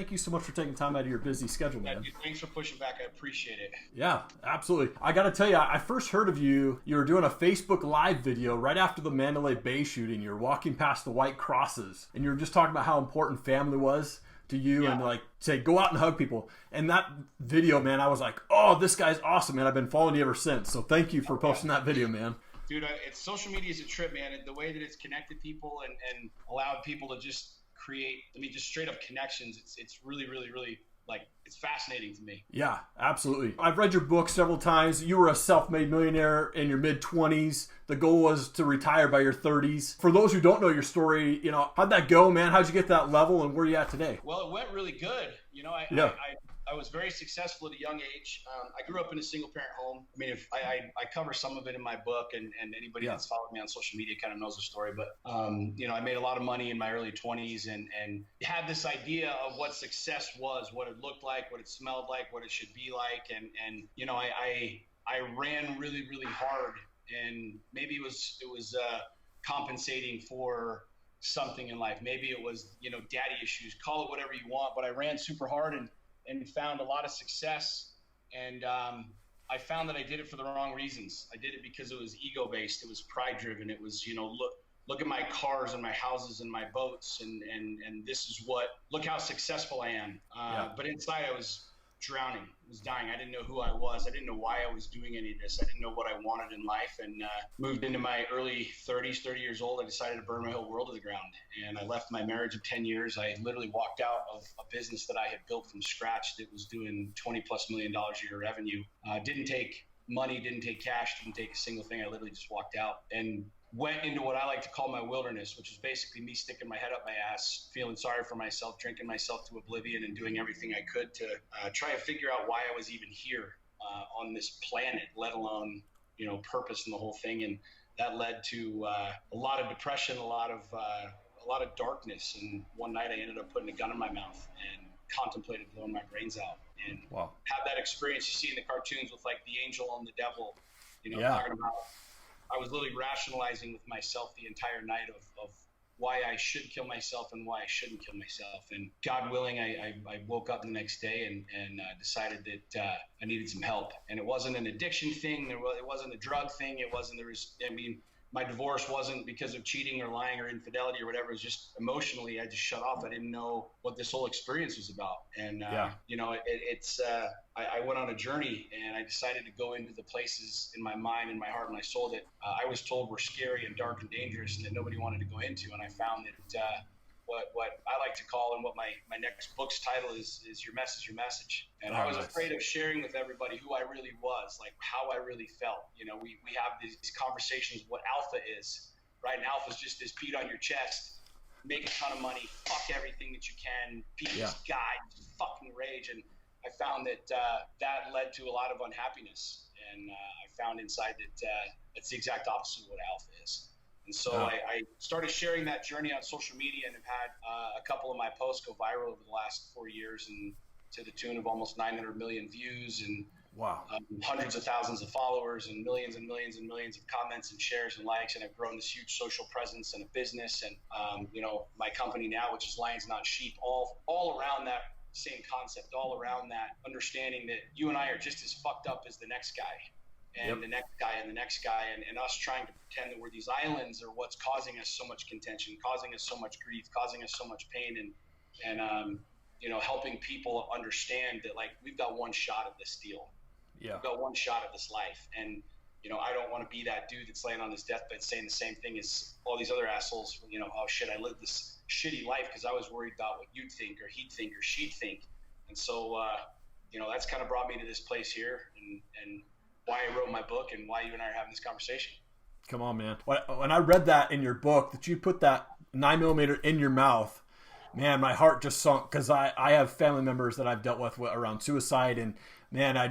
thank you so much for taking time out of your busy schedule, man. Dude, thanks for pushing back. I appreciate it. Yeah, absolutely. I got to tell you, I first heard of you. You were doing a Facebook Live video right after the Mandalay Bay shooting. You were walking past the white crosses, and you were just talking about how important family was to you, and like say, go out and hug people. And that video, man, I was like, oh, this guy's awesome, man. I've been following you ever since. So thank you for posting that video, man. Dude, it's social media is a trip, man. The way that it's connected people and allowed people to just create, just straight up connections. It's really, really, really, like, it's fascinating to me. Yeah, absolutely. I've read your book several times. You were a self-made millionaire in your mid-20s. The goal was to retire by your 30s. For those who don't know your story, how'd that go, man? How'd you get to that level, and where are you at today? Well, it went really good. I was very successful at a young age. I grew up in a single-parent home. I cover some of it in my book, and anybody that's followed me on social media kind of knows the story. But, I made a lot of money in my early 20s and had this idea of what success was, what it looked like, what it smelled like, what it should be like. I ran really, really hard, and maybe it was compensating for something in life. Maybe it was, daddy issues, call it whatever you want, but I ran super hard and found a lot of success. And I found that I did it for the wrong reasons. I did it because it was ego-based. It was pride-driven. It was, look at my cars and my houses and my boats, and this is look how successful I am. But inside I was drowning. I was dying. I didn't know who I was. I didn't know why I was doing any of this. I didn't know what I wanted in life, and moved into my early 30s, 30 years old. I decided to burn my whole world to the ground, and I left my marriage of 10 years. I literally walked out of a business that I had built from scratch that was doing $20+ million a year revenue. Didn't take money, didn't take cash, didn't take a single thing. I literally just walked out and went into what I like to call my wilderness, which is basically me sticking my head up my ass, feeling sorry for myself, drinking myself to oblivion, and doing everything I could to try to figure out why I was even here on this planet, let alone, purpose and the whole thing. And that led to a lot of depression, a lot of darkness. And one night I ended up putting a gun in my mouth and contemplated blowing my brains out. And had that experience you see in the cartoons with like the angel and the devil, talking about. I was literally rationalizing with myself the entire night of why I should kill myself and why I shouldn't kill myself. And God willing, I woke up the next day and decided that I needed some help. And it wasn't an addiction thing. It wasn't a drug thing. My divorce wasn't because of cheating or lying or infidelity or whatever. It was just emotionally, I just shut off. I didn't know what this whole experience was about. And, I went on a journey, and I decided to go into the places in my mind and my heart and my soul that I was told were scary and dark and dangerous and that nobody wanted to go into. And I found that what I like to call, and what my next book's title is Your Mess is Your Message. And I was afraid of sharing with everybody who I really was, like how I really felt. We have these conversations of what alpha is, right? And alpha is just this beat on your chest, make a ton of money, fuck everything that you can, be this guy, just fucking rage. And I found that that led to a lot of unhappiness. And I found inside that it's the exact opposite of what alpha is. And so I started sharing that journey on social media, and have had a couple of my posts go viral over the last 4 years, and to the tune of almost 900 million views, and hundreds of thousands of followers, and millions and millions and millions of comments and shares and likes. And I've grown this huge social presence and a business, and my company now, which is Lions Not Sheep, all around that same concept, all around that understanding that you and I are just as fucked up as the next guy. And the next guy and the next guy, and us trying to pretend that we're these islands are what's causing us so much contention, causing us so much grief, causing us so much pain, and helping people understand that, like, we've got one shot at this deal. We've got one shot at this life. And, I don't want to be that dude that's laying on his deathbed saying the same thing as all these other assholes, oh shit, I lived this shitty life because I was worried about what you'd think or he'd think or she'd think. And so, that's kind of brought me to this place here, and why I wrote my book and why you and I are having this conversation. Come on, man. When I read that in your book, that you put that 9mm in your mouth, man, my heart just sunk, because I have family members that I've dealt with around suicide, and man, I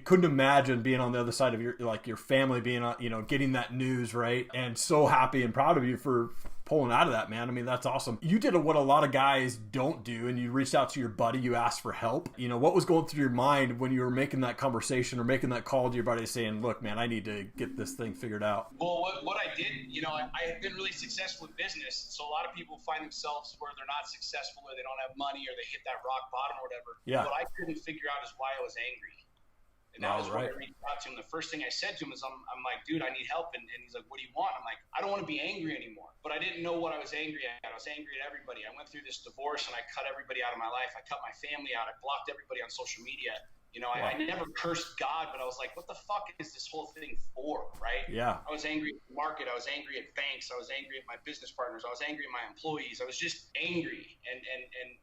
couldn't imagine being on the other side of your family being on, getting that news, right? And so happy and proud of you for pulling out of that, man. I mean, that's awesome. You did what a lot of guys don't do, and you reached out to your buddy, you asked for help. You know, what was going through your mind when you were making that conversation or making that call to your buddy saying, look, man, I need to get this thing figured out? Well, what I did, you know, I have been really successful in business. So a lot of people find themselves where they're not successful, or they don't have money, or they hit that rock bottom or whatever. Yeah. What I couldn't figure out is why I was angry. And that was what I reached out to him. The first thing I said to him is, I'm like, dude, I need help. And he's like, what do you want? I'm like, I don't want to be angry anymore. But I didn't know what I was angry at. I was angry at everybody. I went through this divorce and I cut everybody out of my life. I cut my family out. I blocked everybody on social media. You know, I never cursed God, but I was like, what the fuck is this whole thing for, right? Yeah. I was angry at the market. I was angry at banks. I was angry at my business partners. I was angry at my employees. I was just angry. And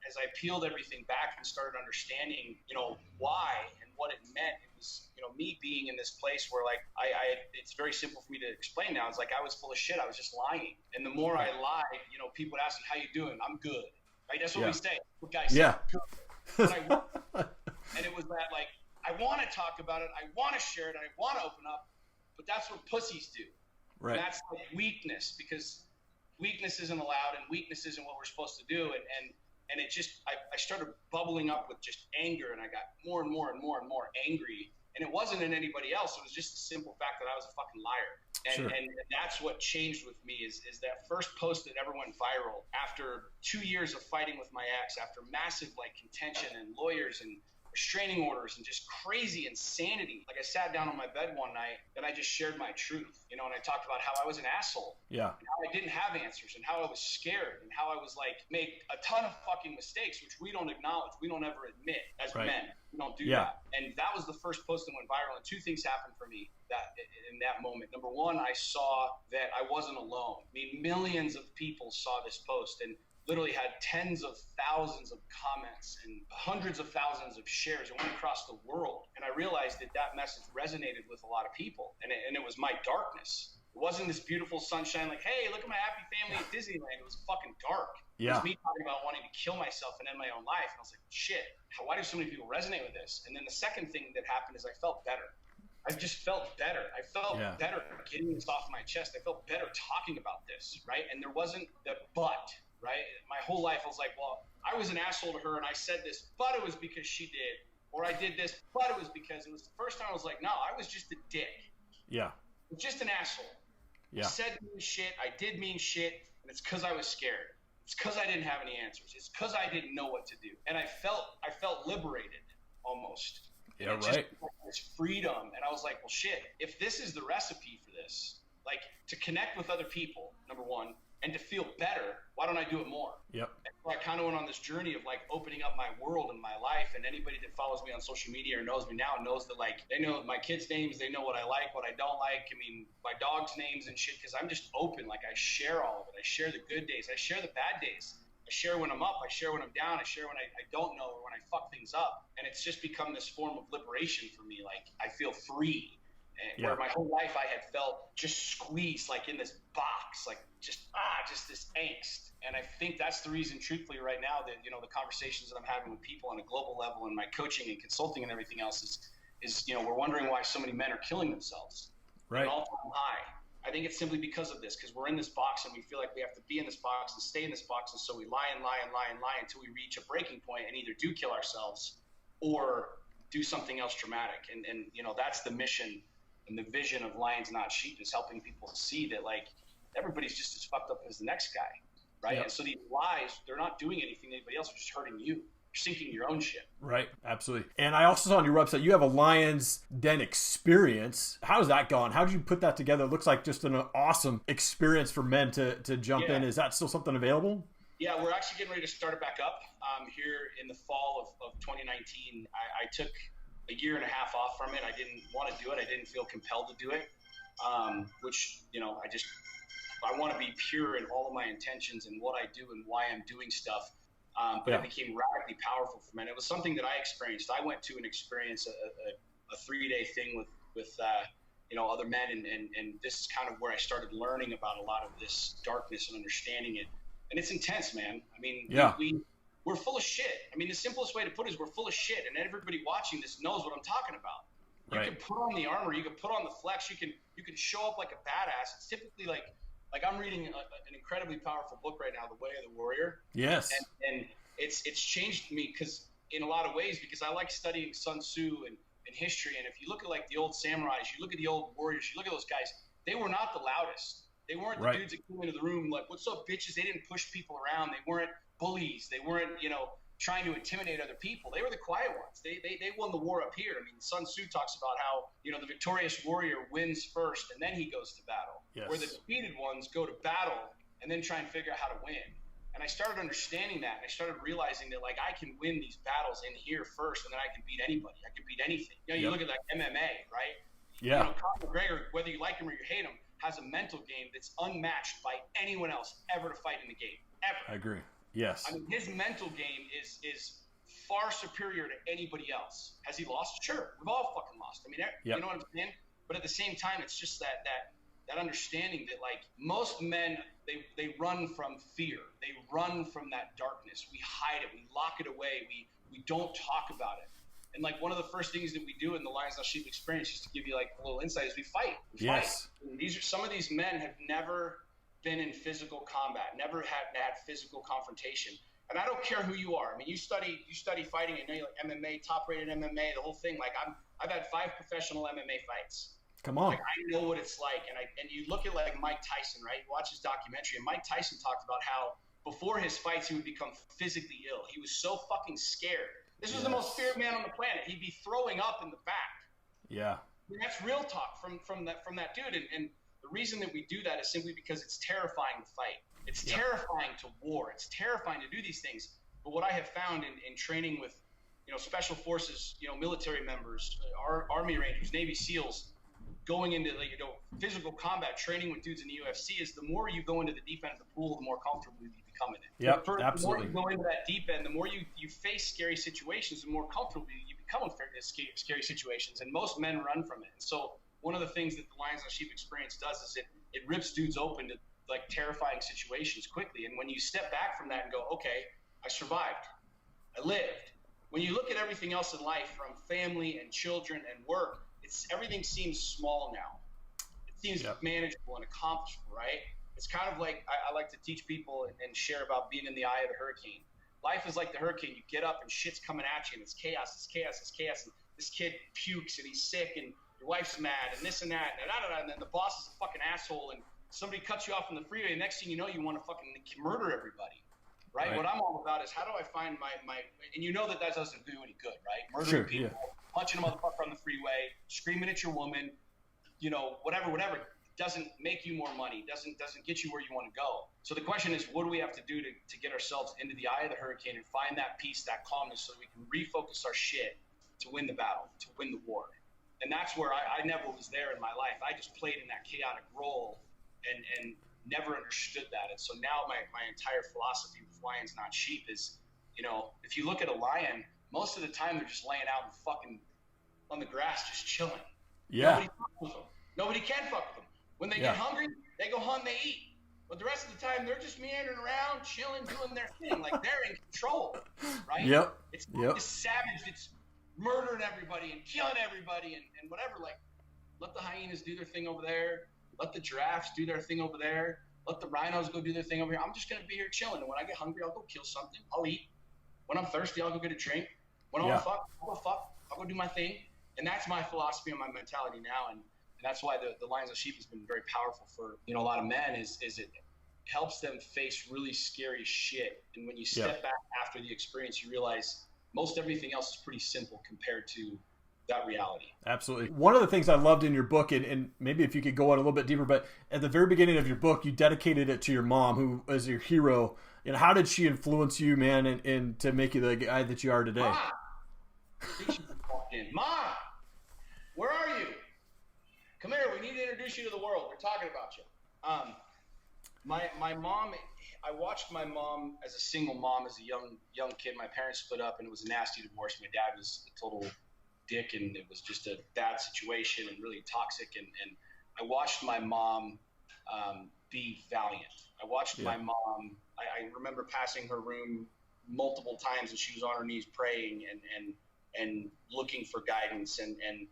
as I peeled everything back and started understanding, you know, why and what it meant, it was, you know, me being in this place where, like, it's very simple for me to explain now. It's like I was full of shit. I was just lying. And the more I lied, you know, people would ask me, how you doing? I'm good. Right? That's what we say. What guys say. Yeah. And it was that, like, I want to talk about it, I want to share it, and I want to open up, but that's what pussies do. Right. And that's like weakness, because weakness isn't allowed, and weakness isn't what we're supposed to do. And it just, I started bubbling up with just anger, and I got more and more and more and more angry. And it wasn't in anybody else. It was just the simple fact that I was a fucking liar. And that's what changed with me is that first post that ever went viral after 2 years of fighting with my ex, after massive, like, contention and lawyers and restraining orders and just crazy insanity. Like, I sat down on my bed one night and I just shared my truth, you know, and I talked about how I was an asshole. Yeah. And how I didn't have answers, and how I was scared, and how I was, like, make a ton of fucking mistakes, which we don't acknowledge. We don't ever admit as men. We don't do that. And that was the first post that went viral. And two things happened for me that in that moment. Number one, I saw that I wasn't alone. I mean, millions of people saw this post and literally had tens of thousands of comments and hundreds of thousands of shares. It went across the world. And I realized that that message resonated with a lot of people. And it was my darkness. It wasn't this beautiful sunshine like, hey, look at my happy family at Disneyland. It was fucking dark. Yeah. It was me talking about wanting to kill myself and end my own life. And I was like, shit, why do so many people resonate with this? And then the second thing that happened is I felt better. I just felt better. I felt better getting this off my chest. I felt better talking about this, right? And there wasn't the but. Right? My whole life I was like, well, I was an asshole to her and I said this, but it was because she did. Or I did this, but it was because. It was the first time I was like, no, I was just a dick. Yeah. I was just an asshole. Yeah. I said mean shit. I did mean shit. And it's because I was scared. It's because I didn't have any answers. It's because I didn't know what to do. And I felt liberated almost. Yeah, right. Just, like, this freedom. And I was like, well, shit, if this is the recipe for this, like, to connect with other people, number one, and to feel better, why don't I do it more? Yep. And so I kind of went on this journey of, like, opening up my world and my life. And anybody that follows me on social media or knows me now knows that, like, they know my kids' names, they know what I like, what I don't like. I mean, my dog's names and shit, because I'm just open. Like, I share all of it. I share the good days. I share the bad days. I share when I'm up. I share when I'm down. I share when I don't know, or when I fuck things up. And it's just become this form of liberation for me. Like, I feel free. And where my whole life I had felt just squeezed, like, in this box, like, just this angst. And I think that's the reason, truthfully, right now, that, you know, the conversations that I'm having with people on a global level and my coaching and consulting and everything else is, you know, we're wondering why so many men are killing themselves. Right. At an all-time high. I think it's simply because of this, because we're in this box and we feel like we have to be in this box and stay in this box. And so we lie and lie and lie and lie until we reach a breaking point and either do kill ourselves or do something else dramatic. And you know, that's the mission and the vision of Lions Not Sheep, is helping people see that, like, everybody's just as fucked up as the next guy, right? Yep. And so these lies, they're not doing anything to anybody else, they're just hurting you. You're sinking your own shit. Right, absolutely. And I also saw on your website, you have a Lions Den experience. How's that gone? How did you put that together? It looks like just an awesome experience for men to jump in. Is that still something available? Yeah, we're actually getting ready to start it back up here in the fall of 2019. I took a year and a half off from it. I didn't want to do it. I didn't feel compelled to do it, which, you know, I want to be pure in all of my intentions and what I do and why I'm doing stuff. But it became radically powerful for me. And it was something that I experienced. I went to an experience, a 3-day thing with you know, other men. And this is kind of where I started learning about a lot of this darkness and understanding it. And it's intense, man. I mean, we're full of shit. I mean, the simplest way to put it is we're full of shit, and everybody watching this knows what I'm talking about. You can put on the armor, you can put on the flex, you can show up like a badass. It's typically like like I'm reading an incredibly powerful book right now, The Way of the Warrior. Yes. And it's changed me because in a lot of ways, because I like studying Sun Tzu and history. And if you look at like the old samurais, you look at the old warriors, you look at those guys, they were not the loudest. They weren't the dudes that came into the room like, what's up, bitches? They didn't push people around. They weren't bullies. They weren't, trying to intimidate other people. They were the quiet ones. They won the war up here. I mean, Sun Tzu talks about how, the victorious warrior wins first and then he goes to battle. Yes. Where the defeated ones go to battle and then try and figure out how to win. And I started understanding that, and I started realizing that, like, I can win these battles in here first, and then I can beat anybody. I can beat anything. You look at, like, MMA, right? Yeah. Conor McGregor, whether you like him or you hate him, has a mental game that's unmatched by anyone else ever to fight in the game, ever. I agree. Yes. I mean, his mental game is far superior to anybody else. Has he lost? Sure. We've all fucking lost. I mean, you know what I'm saying? But at the same time, it's just that understanding that, like, most men, they run from fear. They run from that darkness. We hide it. We lock it away. We don't talk about it. And, like, one of the first things that we do in the Lions Not Sheep experience, just to give you, like, a little insight, is we fight. Yes. And some of these men have never been in physical combat, never had physical confrontation. And I don't care who you are. I mean, you study fighting, and like MMA, top-rated MMA, the whole thing. Like, I've had 5 professional MMA fights. Come on. Like, I know what it's like. And you look at, like, Mike Tyson, right? You watch his documentary, and Mike Tyson talked about how before his fights he would become physically ill. He was so fucking scared. This was the most feared man on the planet. He'd be throwing up in the back. Yeah. I mean, that's real talk from that dude. And the reason that we do that is simply because it's terrifying to fight. It's terrifying to war. It's terrifying to do these things. But what I have found in training with, special forces, military members, Army Rangers, Navy SEALs, going into physical combat, training with dudes in the UFC, is the more you go into the deep end of the pool, the more comfortable you become in it. Yep, The more absolutely. you go into that deep end, the more you face scary situations, the more comfortable you become in scary situations. And most men run from it. And so one of the things that the Lions on Sheep experience does is it rips dudes open to, like, terrifying situations quickly. And when you step back from that and go, okay, I survived, I lived. When you look at everything else in life, from family and children and work, everything seems small now. It seems manageable and accomplishable, right? It's kind of like I like to teach people and share about being in the eye of the hurricane. Life is like the hurricane. You get up and shit's coming at you, and it's chaos. And this kid pukes and he's sick, and your wife's mad, and this and that, and then the boss is a fucking asshole, and somebody cuts you off on the freeway. And next thing you know, you want to fucking murder everybody, right? What I'm all about is, how do I find my and that doesn't do any good, right? Murdering people, punching a motherfucker on the freeway, screaming at your woman, whatever, doesn't make you more money, doesn't get you where you want to go. So the question is, what do we have to do to get ourselves into the eye of the hurricane and find that peace, that calmness, so that we can refocus our shit to win the battle, to win the war? And that's where I never was there in my life. I just played in that chaotic role and never understood that. And so now my entire philosophy with Lions Not Sheep is, if you look at a lion, most of the time they're just laying out and fucking on the grass, just chilling. Yeah. Nobody fucks with them. Nobody can fuck with them. When they get hungry, they go hunt, they eat. But the rest of the time, they're just meandering around, chilling, doing their thing. Like, they're in control, right? Yep. It's not just savage. It's murdering everybody and killing everybody and whatever. Like, let the hyenas do their thing over there. Let the giraffes do their thing over there. Let the rhinos go do their thing over here. I'm just going to be here chilling. And when I get hungry, I'll go kill something. I'll eat. When I'm thirsty, I'll go get a drink. When I want to fuck, I'll go fuck. I'll go do my thing. And that's my philosophy and my mentality now. And that's why the Lions of Sheep has been very powerful for, a lot of men, is it helps them face really scary shit. And when you step back after the experience, you realize most everything else is pretty simple compared to that reality. Absolutely. One of the things I loved in your book, and maybe if you could go on a little bit deeper, but at the very beginning of your book, you dedicated it to your mom, who was your hero. How did she influence you, man, and to make you the guy that you are today? Ma! I think she walked in. Ma! Where are you? Come here. We need to introduce you to the world. We're talking about you. My mom, I watched my mom as a single mom, as a young kid. My parents split up, and it was a nasty divorce. My dad was a total dick, and it was just a bad situation and really toxic. And I watched my mom be valiant. I watched my mom. I remember passing her room multiple times, and she was on her knees praying and looking for guidance. And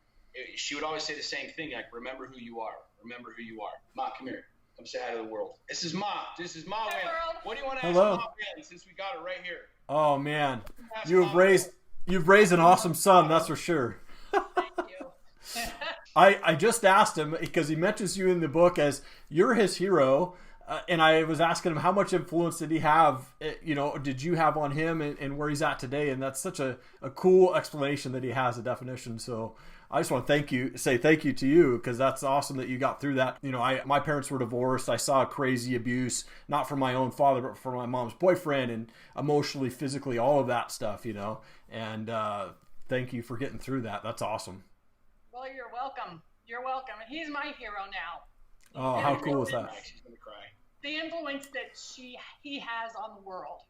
she would always say the same thing, like, remember who you are. Remember who you are. Ma, come here. Come say hi to the world. This is Ma. This is Ma Whalen. What do you want to ask Hello. Ma Whalen since we got it right here? Oh man, you've raised an awesome son, that's for sure. Thank you. I just asked him because he mentions you in the book as you're his hero, and I was asking him how much influence did he have, did you have on him and where he's at today, and that's such a cool explanation that he has, a definition. So I just want to say thank you to you, because that's awesome that you got through that. My parents were divorced. I saw crazy abuse, not from my own father, but from my mom's boyfriend, and emotionally, physically, all of that stuff, and thank you for getting through that. That's awesome. Well, you're welcome. You're welcome. And he's my hero now. Oh, how cool is that? She's gonna cry. The influence that he has on the world,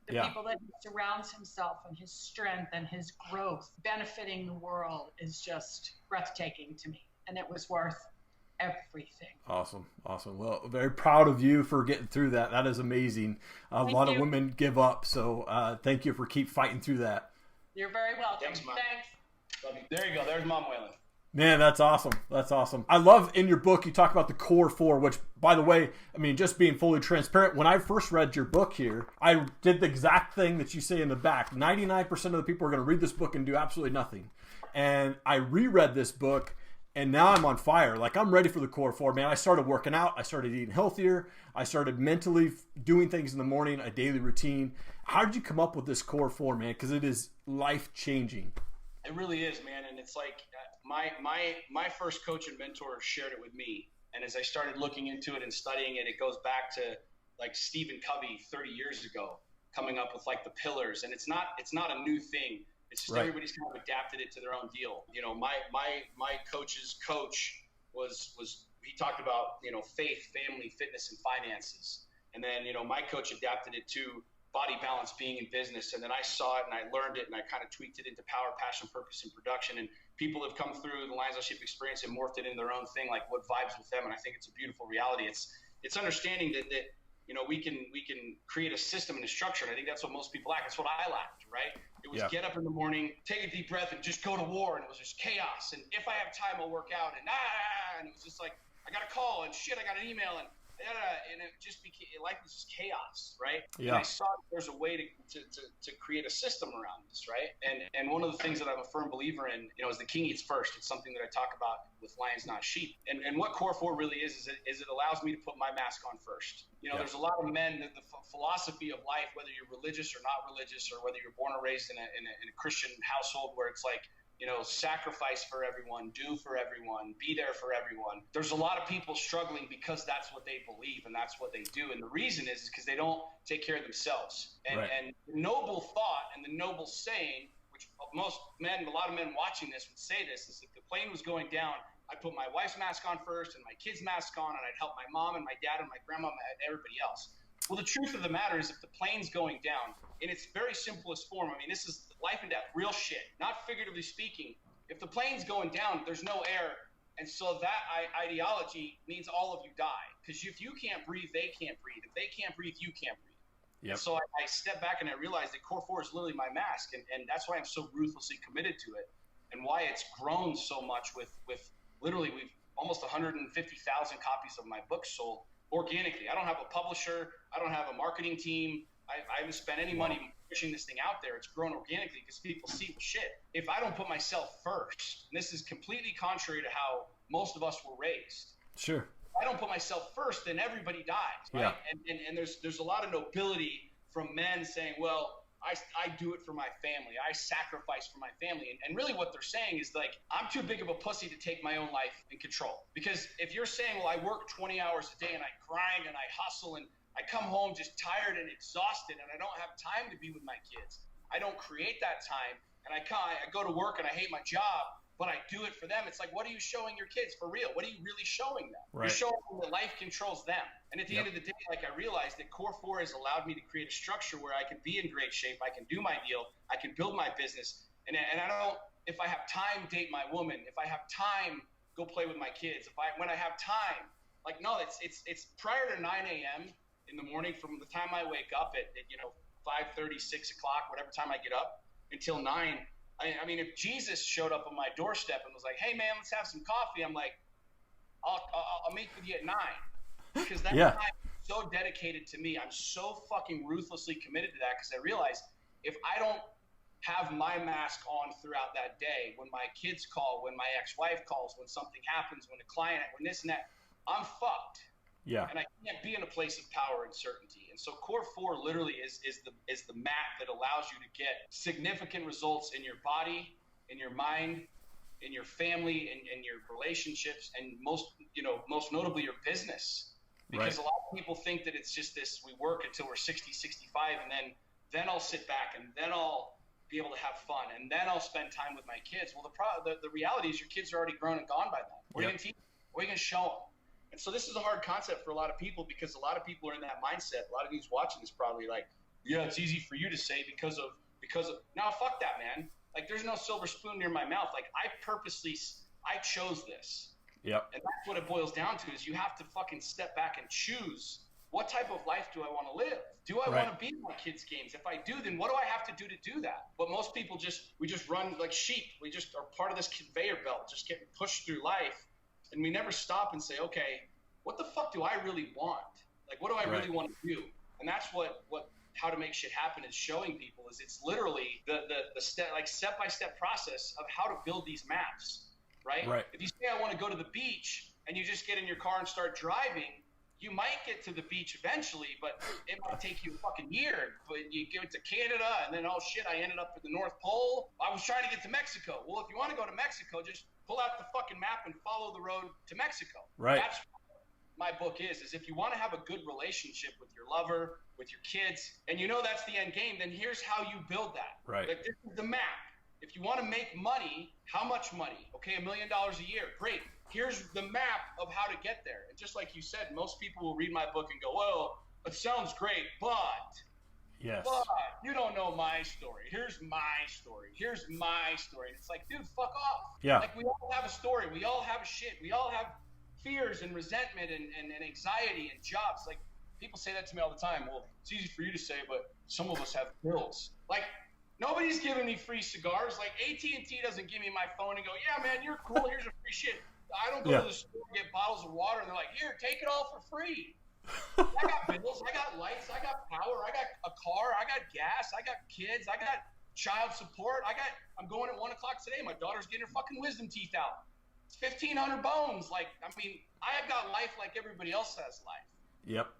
the people that he surrounds himself, and his strength and his growth benefiting the world is just breathtaking to me, and it was worth everything. Awesome. Well, very proud of you for getting through that. That is amazing. A lot of women give up, so thank you for keep fighting through that. You're very welcome. Thanks, Mom. Love you. There you go. There's Mom Whalen. Man, that's awesome. That's awesome. I love in your book, you talk about the core four, which, by the way, just being fully transparent, when I first read your book here, I did the exact thing that you say in the back. 99% of the people are going to read this book and do absolutely nothing. And I reread this book, and now I'm on fire. Like, I'm ready for the core four, man. I started working out. I started eating healthier. I started mentally doing things in the morning, a daily routine. How did you come up with this core four, man? Because it is life-changing. It really is, man. And it's like my first coach and mentor shared it with me. And as I started looking into it and studying it, it goes back to like Stephen Covey 30 years ago, coming up with like the pillars. And it's not a new thing. It's just everybody's kind of adapted it to their own deal. My coach's coach was he talked about, faith, family, fitness, and finances. And then, my coach adapted it to body balance, being in business. And then I saw it and I learned it and I kind of tweaked it into power, passion, purpose, and production. And people have come through the Lions Leadership experience and morphed it into their own thing, like what vibes with them. And I think it's a beautiful reality. It's understanding that we can create a system and a structure. And I think that's what most people lack. It's what I lacked, right? It was get up in the morning, take a deep breath, and just go to war. And it was just chaos. And if I have time, I'll work out. And it was just like, I got a call and shit, I got an email and it just became, life was just chaos, right? Yeah. And I saw that there's a way to create a system around this, right? And one of the things that I'm a firm believer in, is the king eats first. It's something that I talk about with Lions Not Sheep. And what Core 4 really is it allows me to put my mask on first. There's a lot of men, the philosophy of life, whether you're religious or not religious, or whether you're born or raised in a Christian household where it's like, sacrifice for everyone, do for everyone, be there for everyone. There's a lot of people struggling because that's what they believe and that's what they do. And the reason is because they don't take care of themselves. And the noble thought and the noble saying, which a lot of men watching this would say this, is if the plane was going down, I'd put my wife's mask on first and my kid's mask on, and I'd help my mom and my dad and my grandma and everybody else. Well, the truth of the matter is, if the plane's going down, in its very simplest form, this is life and death, real shit, not figuratively speaking. If the plane's going down, there's no air. And so that ideology means all of you die. Because if you can't breathe, they can't breathe. If they can't breathe, you can't breathe. Yep. So I stepped back and I realized that Core 4 is literally my mask. And that's why I'm so ruthlessly committed to it, and why it's grown so much with literally, we've almost 150,000 copies of my book sold organically. I don't have a publisher. I don't have a marketing team. I haven't spent any money pushing this thing out there. It's grown organically because people see shit. If I don't put myself first, and this is completely contrary to how most of us were raised. Sure. If I don't put myself first, then everybody dies, right? Yeah. And there's a lot of nobility from men saying, well, I do it for my family. I sacrifice for my family. And really what they're saying is like, I'm too big of a pussy to take my own life in control. Because if you're saying, well, I work 20 hours a day and I grind and I hustle and I come home just tired and exhausted and I don't have time to be with my kids. I don't create that time. And I go to work and I hate my job, but I do it for them. It's like, what are you showing your kids for real? What are you really showing them? Right. You're showing them that life controls them. And at the end of the day, like, I realized that Core 4 has allowed me to create a structure where I can be in great shape. I can do my deal. I can build my business. And I don't, if I have time, date my woman. If I have time, go play with my kids. When I have time, like, no, it's prior to 9 a.m. in the morning, from the time I wake up at 5:30, 6 o'clock, whatever time I get up, until 9. I mean, if Jesus showed up on my doorstep and was like, hey, man, let's have some coffee, I'm like, I'll meet with you at 9. because that time is so dedicated to me. I'm so fucking ruthlessly committed to that, because I realize if I don't have my mask on throughout that day, when my kids call, when my ex-wife calls, when something happens, when a client, when this and that, I'm fucked. Yeah. And I can't be in a place of power and certainty. And so Core 4 literally is the map that allows you to get significant results in your body, in your mind, in your family, in your relationships, and most notably your business. Because a lot of people think that it's just this, we work until we're 60, 65, and then I'll sit back, and then I'll be able to have fun, and then I'll spend time with my kids. Well, the reality is your kids are already grown and gone by then. What are you going to teach them? What are you going to show them? And so this is a hard concept for a lot of people, because a lot of people are in that mindset. A lot of these watching this probably like, yeah, it's easy for you to say because of no, fuck that, man. Like, there's no silver spoon near my mouth. Like, I chose this. Yep. And that's what it boils down to, is you have to fucking step back and choose, what type of life do I want to live? Do I want to be in my kids' games? If I do, then what do I have to do to do that? But most people we just run like sheep. We just are part of this conveyor belt, just getting pushed through life. And we never stop and say, okay, what the fuck do I really want? Like, what do I really want to do? And that's what How to Make Shit Happen is showing people, is it's literally the step-by-step process of how to build these maps, right? If you say I want to go to the beach and you just get in your car and start driving, you might get to the beach eventually, but it might take you a fucking year. But you get to Canada, and then, oh shit, I ended up at the North Pole. I was trying to get to Mexico. Well, if you want to go to Mexico, just pull out the fucking map and follow the road to Mexico. That's what my book is if you want to have a good relationship with your lover, with your kids, and you know that's the end game, then here's how you build that. Like, this is the map. If you want to make money, how much money? Okay, $1 million a year. Great. Here's the map of how to get there. And just like you said, most people will read my book and go, well, it sounds great, but you don't know my story. Here's my story. Here's my story. And it's like, dude, fuck off. Like, we all have a story. We all have shit. We all have fears and resentment and anxiety and jobs. Like, people say that to me all the time. Well, it's easy for you to say, but some of us have bills. Like, nobody's giving me free cigars. Like, AT&T doesn't give me my phone and go, yeah, man, you're cool. Here's a free shit. I don't go to the store and get bottles of water, and they're like, here, take it all for free. I got bills. I got lights. I got power. I got a car. I got gas. I got kids. I got child support. I'm going at 1 o'clock today. My daughter's getting her fucking wisdom teeth out. It's 1,500 bones. Like, I mean, I have got life like everybody else has life.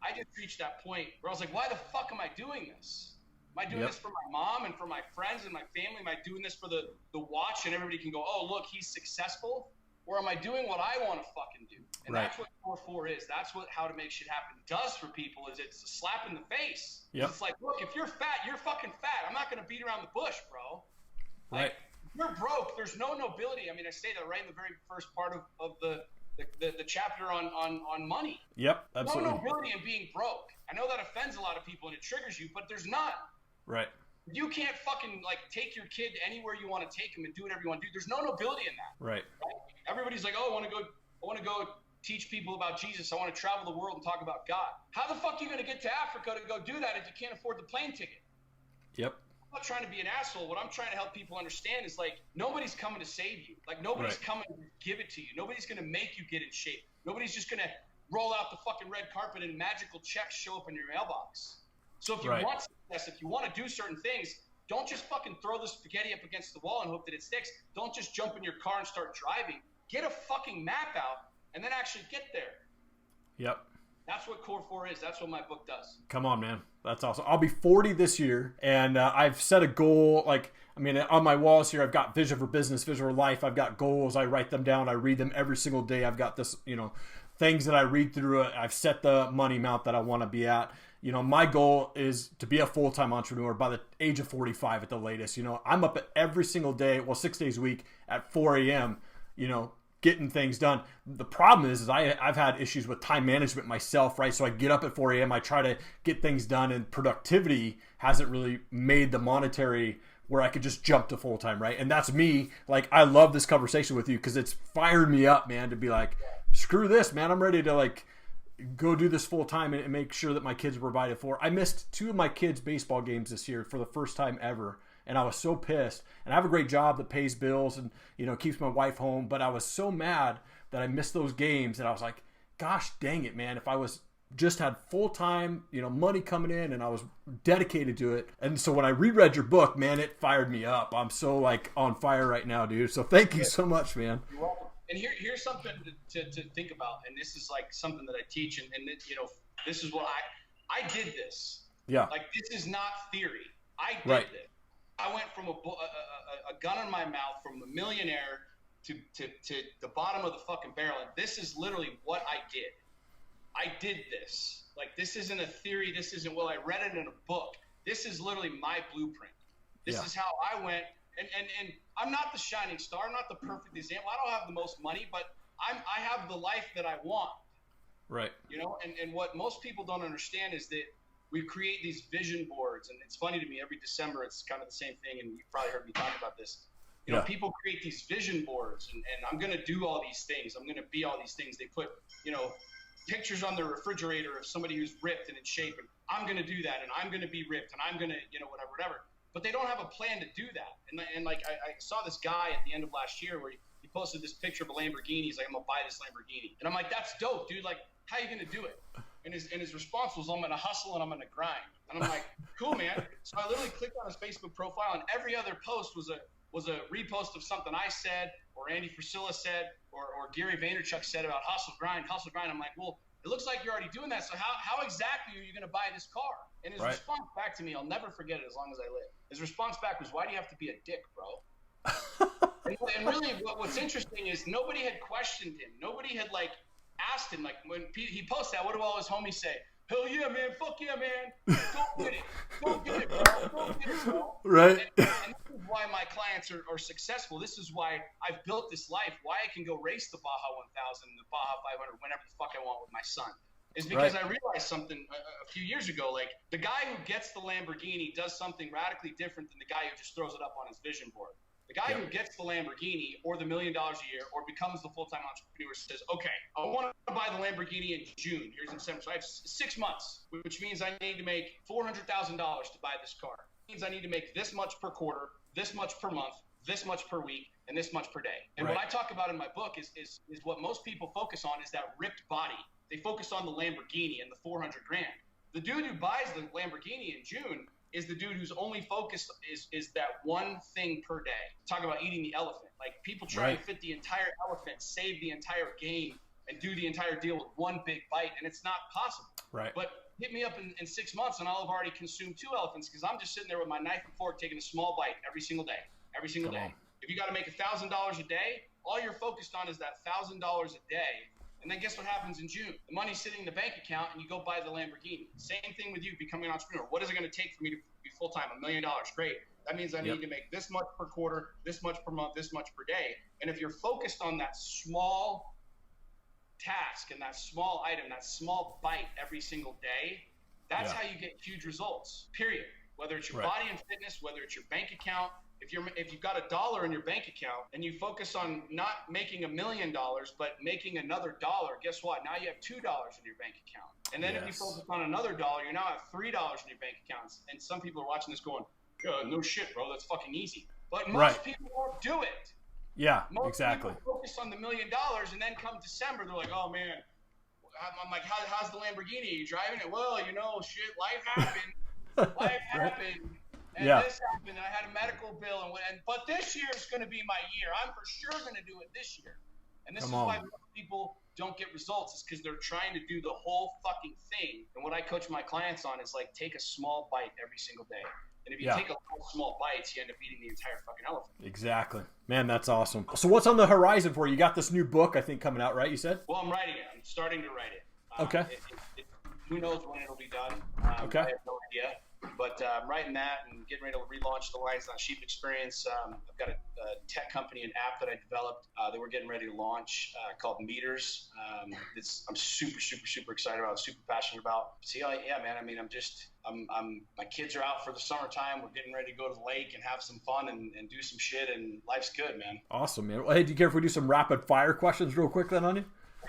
I just reached that point where I was like, why the fuck am I doing this? Am I doing this for my mom and for my friends and my family? Am I doing this for the watch and everybody can go, oh, look, he's successful? Or am I doing what I want to fucking do? And that's what Core 4 is. That's what How to Make Shit Happen does for people, is it's a slap in the face. It's like, look, if you're fat, you're fucking fat. I'm not going to beat around the bush, bro. Like, if you're broke, there's no nobility. I mean, I say that right in the very first part of the chapter on money. Absolutely. No nobility in being broke. I know that offends a lot of people and it triggers you, but there's none. You can't fucking, like, take your kid anywhere you want to take him and do whatever you want to do. There's no nobility in that. Everybody's like, oh, I want to go teach people about Jesus. I want to travel the world and talk about God. How the fuck are you going to get to Africa to go do that if you can't afford the plane ticket? I'm not trying to be an asshole. What I'm trying to help people understand is, like, nobody's coming to save you. Like, nobody's coming to give it to you. Nobody's going to make you get in shape. Nobody's just going to roll out the fucking red carpet and magical checks show up in your mailbox. So if you want success, if you want to do certain things, don't just fucking throw the spaghetti up against the wall and hope that it sticks. Don't just jump in your car and start driving. Get a fucking map out and then actually get there. That's what Core 4 is. That's what my book does. Come on, man. That's awesome. I'll be 40 this year, and I've set a goal. Like, I mean, on my walls here, I've got vision for business, vision for life. I've got goals. I write them down. I read them every single day. I've got this, things that I read through. I've set the money amount that I want to be at. My goal is to be a full-time entrepreneur by the age of 45 at the latest. I'm up every single day, 6 days a week at 4 a.m., getting things done. The problem is I've had issues with time management myself, right? So I get up at 4 a.m., I try to get things done, and productivity hasn't really made the monetary where I could just jump to full-time, right? And that's me. Like, I love this conversation with you because it's fired me up, man, to be like, screw this, man. I'm ready to, like, go do this full time and make sure that my kids are provided for. I missed 2 of my kids' baseball games this year for the first time ever. And I was so pissed. And I have a great job that pays bills and, keeps my wife home. But I was so mad that I missed those games. And I was like, gosh dang it, man, if I was just had full-time, money coming in and I was dedicated to it. And so when I reread your book, man, it fired me up. I'm so like on fire right now, dude. So thank you so much, man. You're welcome. And here's something to think about. And this is like something that I teach. And this is what I did this. Yeah. Like, this is not theory. I did right. this. I went from a gun in my mouth from a millionaire to the bottom of the fucking barrel. And this is literally what I did. I did this. Like, this isn't a theory. This isn't, well, I read it in a book. This is literally my blueprint. This is how I went. And I'm not the shining star. I'm not the perfect example. I don't have the most money, but I have the life that I want. Right. And what most people don't understand is that we create these vision boards. And it's funny to me, every December, it's kind of the same thing. And you've probably heard me talk about this. People create these vision boards, and I'm going to do all these things. I'm going to be all these things. They put, pictures on the refrigerator of somebody who's ripped and in shape, and I'm going to do that, and I'm going to be ripped, and I'm going to, whatever. But they don't have a plan to do that. And like, I saw this guy at the end of last year where he posted this picture of a Lamborghini. He's like, I'm going to buy this Lamborghini. And I'm like, that's dope, dude. Like, how are you going to do it? And his response was, I'm going to hustle and I'm going to grind. And I'm like, cool, man. So I literally clicked on his Facebook profile, and every other post was a repost of something I said, or Andy Frisella said, or Gary Vaynerchuk said about hustle, grind. I'm like, well, it looks like you're already doing that. So how exactly are you going to buy this car? And his response back to me, I'll never forget it as long as I live. His response back was, why do you have to be a dick, bro? and really what's interesting is nobody had questioned him. Nobody had asked him, when he posts that, what do all his homies say? Hell yeah, man. Fuck yeah, man. Go get it. Go get it, bro. Go get it, bro. Right. And this is why my clients are successful. This is why I've built this life, why I can go race the Baja 1000 and the Baja 500 whenever the fuck I want with my son. Is because I realized something a few years ago. Like, the guy who gets the Lamborghini does something radically different than the guy who just throws it up on his vision board. The guy who gets the Lamborghini or the $1 million a year or becomes the full-time entrepreneur says, okay, I want to buy the Lamborghini in June. Here's incentive. So I have 6 months, which means I need to make $400,000 to buy this car. It means I need to make this much per quarter, this much per month, this much per week, and this much per day. And what I talk about in my book is what most people focus on is that ripped body. They focus on the Lamborghini and the 400 grand. The dude who buys the Lamborghini in June is the dude who's only focused is that one thing per day. Talk about eating the elephant. Like, people try to fit the entire elephant, save the entire game, and do the entire deal with one big bite, and it's not possible. Right. But hit me up in 6 months, and I'll have already consumed 2 elephants because I'm just sitting there with my knife and fork taking a small bite every single day. Every single day. If you got to make $1,000 a day, all you're focused on is that $1,000 a day. And then guess what happens in June? The money's sitting in the bank account, and you go buy the Lamborghini. Same thing with you becoming an entrepreneur. What is it going to take for me to be full-time? $1 million. Great. That means I need to make this much per quarter, this much per month, this much per day. And if you're focused on that small task and that small item, that small bite every single day, that's how you get huge results, period. Whether it's your body and fitness, whether it's your bank account, if you've got $1 in your bank account and you focus on not making $1 million, but making another dollar, guess what? Now you have $2 in your bank account. And then if you focus on another dollar, you now have $3 in your bank accounts. And some people are watching this going, no shit, bro, that's fucking easy. But most people won't do it. Yeah, most exactly. People focus on the $1 million, and then come December, they're like, oh man, I'm like, how's the Lamborghini? Are you driving it? Well, shit, life happened. Life happened. And this happened, and I had a medical bill, but this year is going to be my year. I'm for sure going to do it this year. And this is why most people don't get results, is because they're trying to do the whole fucking thing. And what I coach my clients on is take a small bite every single day. And if you take a couple small bites, you end up eating the entire fucking elephant. Exactly. Man, that's awesome. So what's on the horizon for you? You got this new book, I think, coming out, right? You said? Well, I'm writing it. I'm starting to write it. Okay. Who knows when it'll be done. Okay. I have no idea. But I'm writing that and getting ready to relaunch the Lions Not Sheep experience. I've got a tech company, an app that I developed that we're getting ready to launch called Meters. I'm super, super, super excited about, super passionate about. Man, I mean, my kids are out for the summertime. We're getting ready to go to the lake and have some fun and do some shit, and life's good, man. Awesome, man. Well, hey, do you care if we do some rapid fire questions real quick then on you?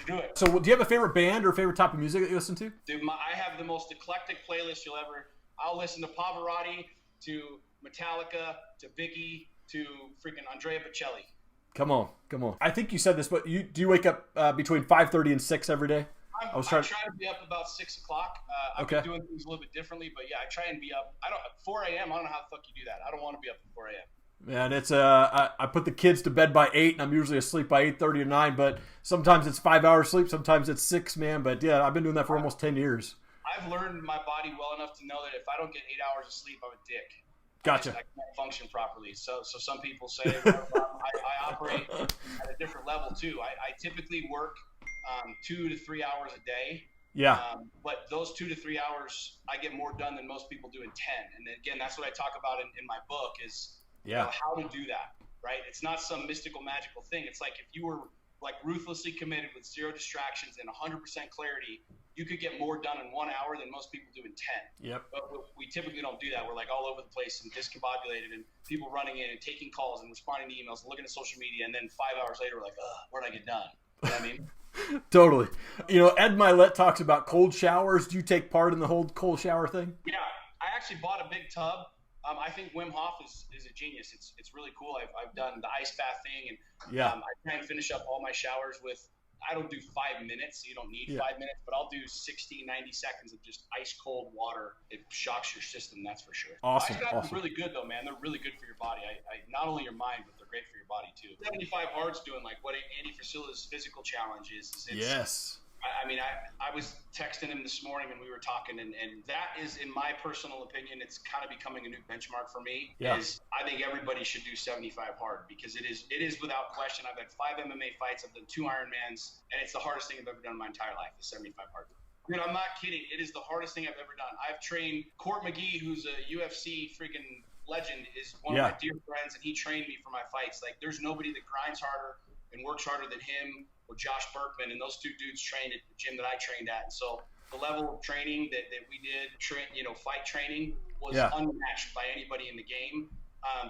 Do it. So do you have a favorite band or favorite type of music that you listen to? Dude, I have the most eclectic playlist you'll ever. I'll listen to Pavarotti, to Metallica, to Biggie, to freaking Andrea Bocelli. Come on. I think you said this, but do you wake up between 5:30 and 6 every day? I was trying. I try to be up about 6 o'clock. I've been doing things a little bit differently, but yeah, I try and be up. 4 a.m. I don't know how the fuck you do that. I don't want to be up at 4 a.m. Man, it's I put the kids to bed by 8, and I'm usually asleep by 8:30 or 9. But sometimes it's 5 hours sleep, sometimes it's 6, man. But yeah, I've been doing that for almost 10 years. I've learned my body well enough to know that if I don't get 8 hours of sleep, I'm a dick. Gotcha. I can't function properly. So some people say I operate at a different level too. I typically work 2 to 3 hours a day. Yeah. But those 2 to 3 hours, I get more done than most people do in 10. And again, that's what I talk about in my book is how to do that, right? It's not some mystical, magical thing. It's like if you were like ruthlessly committed with 0 distractions and 100% clarity, you could get more done in 1 hour than most people do in 10. Yep. But we typically don't do that. We're like all over the place and discombobulated and people running in and taking calls and responding to emails and looking at social media. And then 5 hours later, we're like, where'd I get done? You know what I mean? Totally. Ed Milet talks about cold showers. Do you take part in the whole cold shower thing? Yeah. I actually bought a big tub. I think Wim Hof is a genius. It's really cool. I've done the ice bath thing, and I try and finish up all my showers with. I don't do 5 minutes. So you don't need 5 minutes, but I'll do 60, 90 seconds of just ice cold water. It shocks your system, that's for sure. Awesome. Ice baths are really good though, man. They're really good for your body. I not only your mind, but they're great for your body too. 75 hard's doing like what Andy Frasilla's physical challenge is. Yes. I mean, I was texting him this morning and we were talking, and that is, in my personal opinion, it's kind of becoming a new benchmark for me. Yeah. I think everybody should do 75 hard because it is without question. I've had 5 MMA fights, I've done 2 Ironmans, and it's the hardest thing I've ever done in my entire life, is 75 hard. Dude, I'm not kidding. It is the hardest thing I've ever done. I've trained Court McGee, who's a UFC freaking legend, is one of my dear friends, and he trained me for my fights. Like, there's nobody that grinds harder and works harder than him or Josh Berkman, and those 2 dudes trained at the gym that I trained at. And so the level of training that we did, fight training, was unmatched by anybody in the game.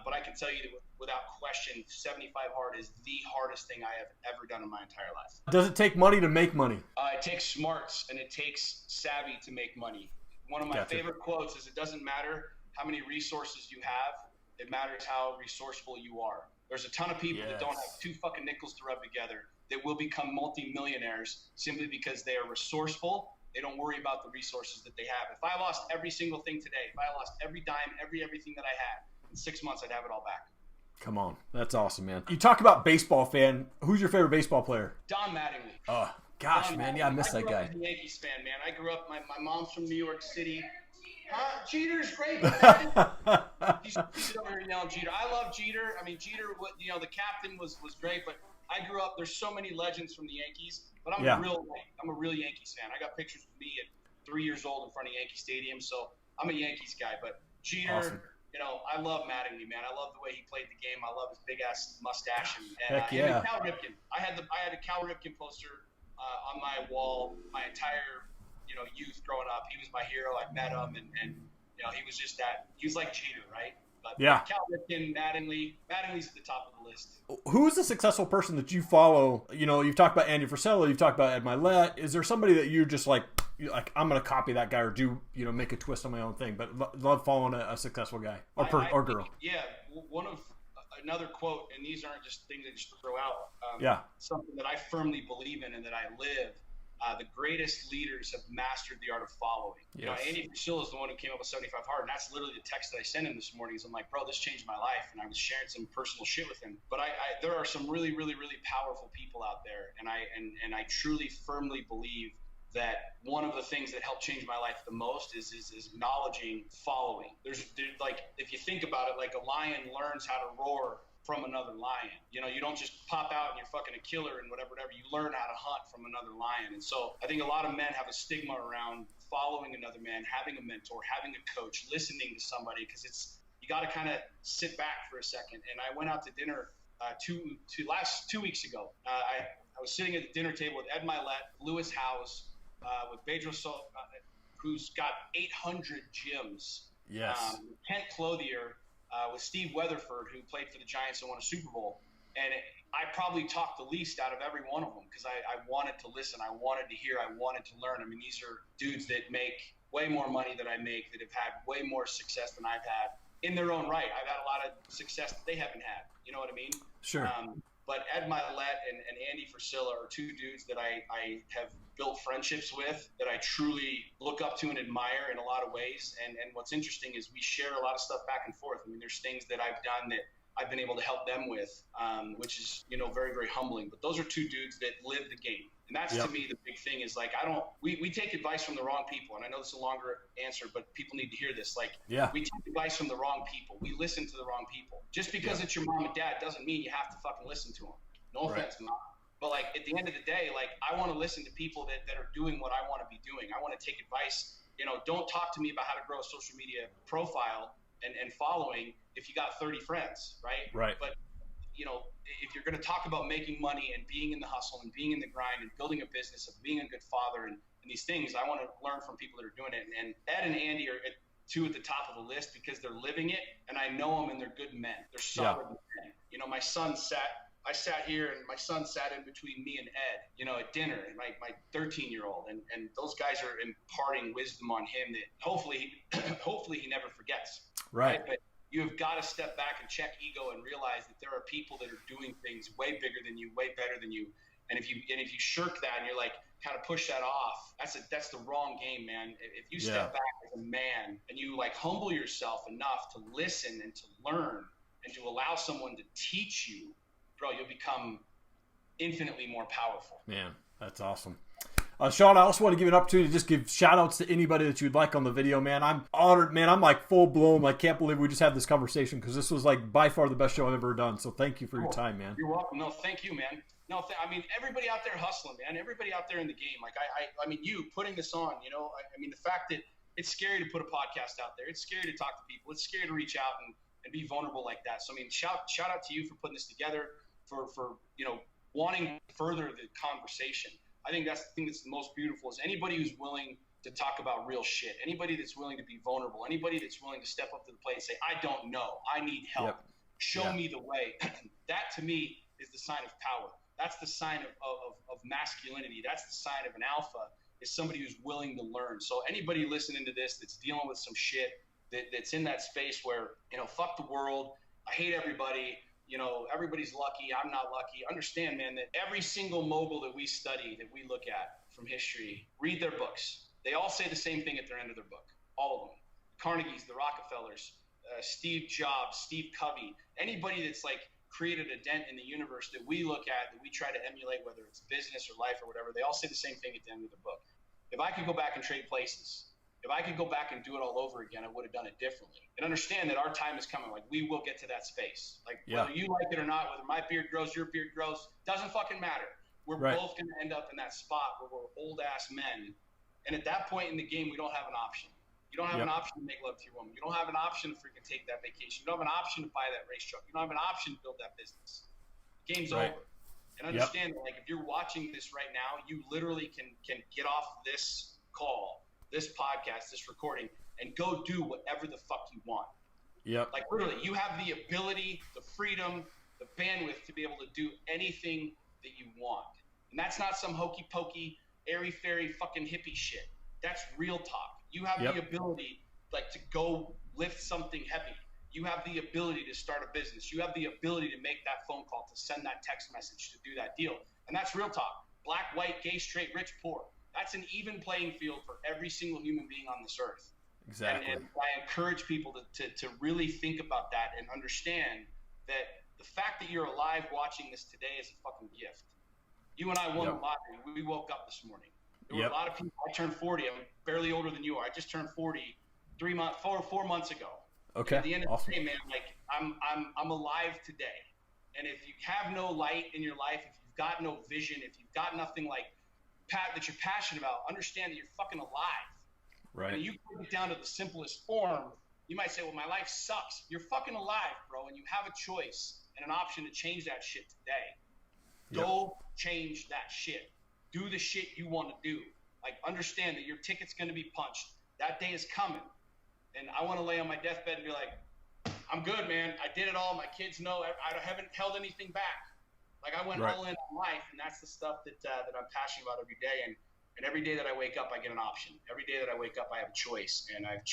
But I can tell you that without question, 75 hard is the hardest thing I have ever done in my entire life. Does it take money to make money? It takes smarts and it takes savvy to make money. One of my favorite quotes is, it doesn't matter how many resources you have, it matters how resourceful you are. There's a ton of people that don't have 2 fucking nickels to rub together that will become multi-millionaires simply because they are resourceful. They don't worry about the resources that they have. If I lost every single thing today, if I lost every dime, everything that I had, in 6 months I'd have it all back. Come on. That's awesome, man. You talk about baseball fan. Who's your favorite baseball player? Don Mattingly. Oh, gosh, Don man. Mattingly. Yeah, I miss that guy. I grew up as a Yankees fan, man. I grew up, my mom's from New York City. Jeter's great. He's over here yelling Jeter. I love Jeter. I mean, Jeter, the captain was great, but I grew up, there's so many legends from the Yankees, but I'm a real Yankees fan. I got pictures of me at 3 years old in front of Yankee Stadium, so I'm a Yankees guy. But Jeter, awesome. I love Mattingly, man. I love the way he played the game. I love his big ass mustache and Cal Ripken. I had a Cal Ripken poster on my wall my entire youth growing up. He was my hero. I met him, and he was just that. He was like Jeter, right? But Cal Ripken, Mattingly's at the top of the list. Who's the successful person that you follow? You've talked about Andy Frisella, you've talked about Ed Milet. Is there somebody that you're just like I'm going to copy that guy or do, make a twist on my own thing, but love following a successful guy or girl? Yeah. Another quote, and these aren't just things that just throw out. Something that I firmly believe in and that I live. The greatest leaders have mastered the art of following. Yes. Andy Frisella is the one who came up with 75 hard, and that's literally the text that I sent him this morning. I'm like, bro, this changed my life, and I was sharing some personal shit with him. But there are some really, really, really powerful people out there, and I truly, firmly believe that one of the things that helped change my life the most is acknowledging following. There's like, if you think about it, like a lion learns how to roar from another lion. You don't just pop out and you're fucking a killer and whatever. You learn how to hunt from another lion. And so I think a lot of men have a stigma around following another man, having a mentor, having a coach, listening to somebody, because you got to kind of sit back for a second. And I went out to dinner 2 weeks ago. I was sitting at the dinner table with Ed Milet, Lewis Howes, with Pedro who's got 800 gyms. Yes. Kent Clothier, with Steve Weatherford, who played for the Giants and won a Super Bowl. And I probably talked the least out of every one of them because I wanted to listen. I wanted to hear. I wanted to learn. I mean, these are dudes that make way more money than I make, that have had way more success than I've had in their own right. I've had a lot of success that they haven't had. You know what I mean? Sure. But Ed Milet and Andy Frisilla are two dudes that I have built friendships with, that I truly look up to and admire in a lot of ways. And what's interesting is we share a lot of stuff back and forth. I mean, there's things that I've done that I've been able to help them with, which is, very, very humbling. But those are two dudes that live the game. And that's, to me, the big thing is, like, we take advice from the wrong people. And I know this is a longer answer, but people need to hear this. Like, we take advice from the wrong people. We listen to the wrong people. Just because it's your mom and dad doesn't mean you have to fucking listen to them. No offense, Mom. But, like, at the end of the day, like, I want to listen to people that are doing what I want to be doing. I want to take advice. Don't talk to me about how to grow a social media profile and following if you got 30 friends, right? Right. But, if you're going to talk about making money and being in the hustle and being in the grind and building a business and being a good father and these things, I want to learn from people that are doing it. And Ed and Andy are two at the top of the list because they're living it, and I know them, and they're good men. They're solid men. My son I sat here, and my son sat in between me and Ed, at dinner, and my 13-year-old, and those guys are imparting wisdom on him that hopefully he never forgets. Right. But you've got to step back and check ego and realize that there are people that are doing things way bigger than you, way better than you. And if you shirk that and you're like kind of push that off, that's the wrong game, man. If you step back as a man and you like humble yourself enough to listen and to learn and to allow someone to teach you, bro, you'll become infinitely more powerful. Man, that's awesome. Sean, I also want to give you an opportunity to just give shout outs to anybody that you'd like on the video, man. I'm honored, man. I'm like full blown. I can't believe we just had this conversation because this was like by far the best show I've ever done. So thank you for your time, man. You're welcome. No, thank you, man. No, I mean, everybody out there hustling, man. Everybody out there in the game. Like, I mean, you putting this on, I mean, the fact that it's scary to put a podcast out there. It's scary to talk to people. It's scary to reach out and be vulnerable like that. So, I mean, shout out to you for putting this together, for wanting to further the conversation. I think that's the thing that's the most beautiful is anybody who's willing to talk about real shit, anybody that's willing to be vulnerable, anybody that's willing to step up to the plate and say, I don't know, I need help, show me the way. That to me is the sign of power. That's the sign of masculinity. That's the sign of an alpha, is somebody who's willing to learn. So anybody listening to this that's dealing with some shit that's in that space where, fuck the world, I hate everybody, everybody's lucky, I'm not lucky. Understand, man, that every single mogul that we study, that we look at from history, read their books. They all say the same thing at their end of their book. All of them. Carnegie's, the Rockefellers, Steve Jobs, Steve Covey, anybody that's like created a dent in the universe that we look at, that we try to emulate, whether it's business or life or whatever, they all say the same thing at the end of the book. If I could go back and trade places, if I could go back and do it all over again, I would have done it differently. And understand that our time is coming. Like, we will get to that space. Like, whether you like it or not, whether my beard grows, your beard grows, doesn't fucking matter. We're both going to end up in that spot where we're old-ass men. And at that point in the game, we don't have an option. You don't have an option to make love to your woman. You don't have an option to freaking take that vacation. You don't have an option to buy that race truck. You don't have an option to build that business. The game's over. And understand that, like, if you're watching this right now, you literally can get off this call, this podcast, this recording, and go do whatever the fuck you want. Yep. Like, literally, you have the ability, the freedom, the bandwidth to be able to do anything that you want. And that's not some hokey pokey, airy fairy fucking hippie shit. That's real talk. You have the ability, like, to go lift something heavy. You have the ability to start a business. You have the ability to make that phone call, to send that text message, to do that deal. And that's real talk. Black, white, gay, straight, rich, poor. That's an even playing field for every single human being on this earth. Exactly. And I encourage people to really think about that and understand that the fact that you're alive watching this today is a fucking gift. You and I won the lottery. We woke up this morning. There were a lot of people. I turned 40. I'm barely older than you are. I just turned 40 4 months ago. Okay. And at the end of the day, man, like, I'm alive today. And if you have no light in your life, if you've got no vision, if you've got nothing like that you're passionate about, understand that you're fucking alive. Right. And you put it down to the simplest form. You might say, well, my life sucks. You're fucking alive, bro, and you have a choice and an option to change that shit today. Go change that shit. Do the shit you want to do. Like, understand that your ticket's going to be punched. That day is coming. And I want to lay on my deathbed and be like, I'm good, man. I did it all. My kids know. I haven't held anything back. Like, I went all in on life, and that's the stuff that I'm passionate about every day. And every day that I wake up, I get an option. Every day that I wake up, I have a choice, and I've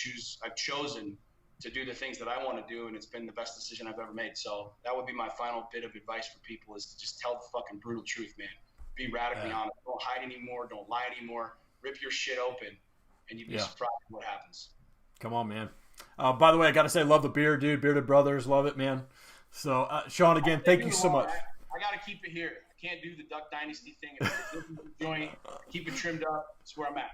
chosen to do the things that I want to do, and it's been the best decision I've ever made. So that would be my final bit of advice for people, is to just tell the fucking brutal truth, man. Be radically honest. Don't hide anymore. Don't lie anymore. Rip your shit open, and you'd be surprised what happens. Come on, man. By the way, I got to say, love the beard, dude. Bearded Brothers, love it, man. So, Sean, again, thank you so much. I got to keep it here. I can't do the Duck Dynasty thing. If it's a joint, keep it trimmed up. That's where I'm at.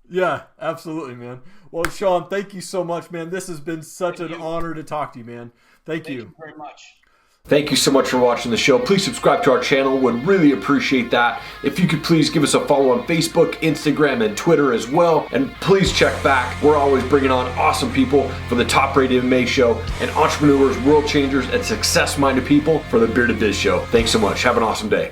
Yeah, absolutely, man. Well, Sean, thank you so much, man. This has been such an honor to talk to you, man. Thank you very much. Thank you so much for watching the show. Please subscribe to our channel. Would really appreciate that. If you could please give us a follow on Facebook, Instagram, and Twitter as well. And please check back. We're always bringing on awesome people for the Top Rated MMA show, and entrepreneurs, world changers, and success-minded people for the Bearded Biz show. Thanks so much. Have an awesome day.